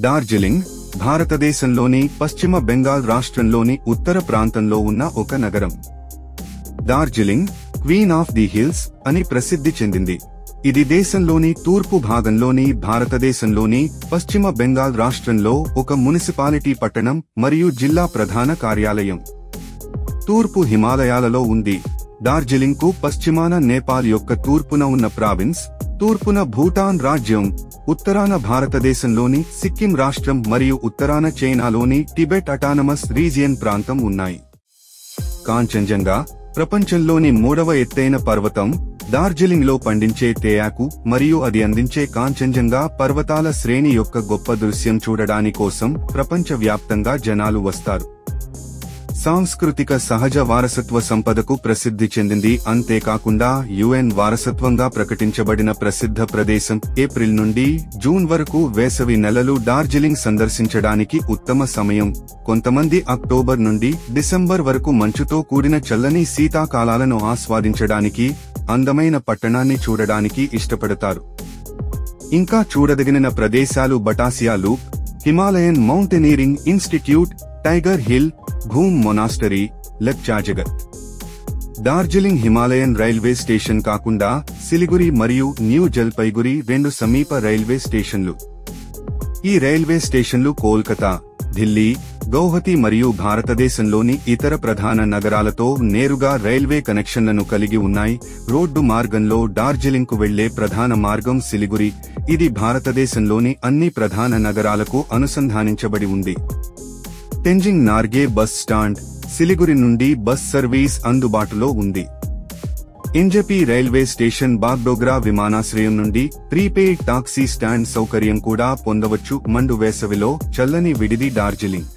డార్జిలింగ్ భారతదేశంలోని పశ్చిమ బెంగాల్ రాష్ట్రంలోని ఉత్తర ప్రాంతంలో ఉన్న ఒక నగరం. Darjeeling queen of the hills అని ప్రసిద్ధి చెందింది. ఇది దేశంలోని తూర్పు భాగంలోని భారతదేశంలోని పశ్చిమ బెంగాల్ రాష్ట్రంలో ఒక మునిసిపాలిటీ పట్టణం మరియు జిల్లా ప్రధాన కార్యాలయం. తూర్పు హిమాలయాలలో ఉంది. డార్జిలింగ్ కు పశ్చిమాన నేపాల్ యొక్క తూర్పున ఉన్న ప్రావిన్స్, తూర్పున భూటాన్ రాజ్యం, ఉత్తరాన భారతదేశంలోని సిక్కిం రాష్ట్రం మరియు ఉత్తరాన చైనాలోని టిబెట్ అటానమస్ రీజియన్ ప్రాంతం ఉన్నాయి. కాంచన్జంగా ప్రపంచంలోని 3వ ఎత్తైన పర్వతం. డార్జిలింగ్ లో పండించే తేయాకు మరియు అది అందించే కాంచన్జంగా పర్వతాల శ్రేణి యొక్క గొప్ప దృశ్యం చూడడాని కోసం ప్రపంచవ్యాప్తంగా జనాలు వస్తారు. సాంస్కృతిక సహజ వారసత్వ సంపదకు ప్రసిద్ధి చెందింది. అంతేకాకుండా UN వారసత్వంగా ప్రకటించబడిన ప్రసిద్ధ ప్రదేశం. ఏప్రిల్ నుండి జూన్ వరకు వేసవి నెలలు డార్జిలింగ్ సందర్శించడానికి ఉత్తమ సమయం. కొంతమంది అక్టోబర్ నుండి డిసెంబర్ వరకు మంచుతో కూడిన చల్లని శీతాకాలాలను ఆస్వాదించడానికి, అందమైన పట్టణాన్ని చూడడానికి ఇష్టపడతారు. ఇంకా చూడదగిన ప్రదేశాలు Batasia loop, Himalayan mountaineering institute, tiger hill, Ghoom monastery, Lepchajagat. Darjeeling Himalayan railway station కాకుండా సిలిగురి మరియు న్యూ జల్పైగురి 2 సమీప రైల్వే స్టేషన్లు. ఈ రైల్వే స్టేషన్లు కోల్కతా, ఢిల్లీ, గౌహతి మరియు భారతదేశంలోని ఇతర ప్రధాన నగరాలతో నేరుగా రైల్వే కనెక్షన్లను కలిగి ఉన్నాయి. రోడ్డు మార్గంలో డార్జిలింగ్ కు వెళ్లే ప్రధాన మార్గం సిలిగురి. ఇది భారతదేశంలోని అన్ని ప్రధాన నగరాలకు అనుసంధానించబడి ఉంది. టెంజింగ్ నార్గే బస్ స్టాండ్, సిలిగురి నుండి బస్ సర్వీస్ అందుబాటులో ఉంది. ఇంజపి రైల్వే స్టేషన్, బాగ్డోగ్రా విమానాశ్రయం నుండి ప్రీపెయిడ్ టాక్సీ స్టాండ్ సౌకర్యం కూడా పొందవచ్చు. మండు వేసవిలో చల్లని విడిది డార్జిలింగ్.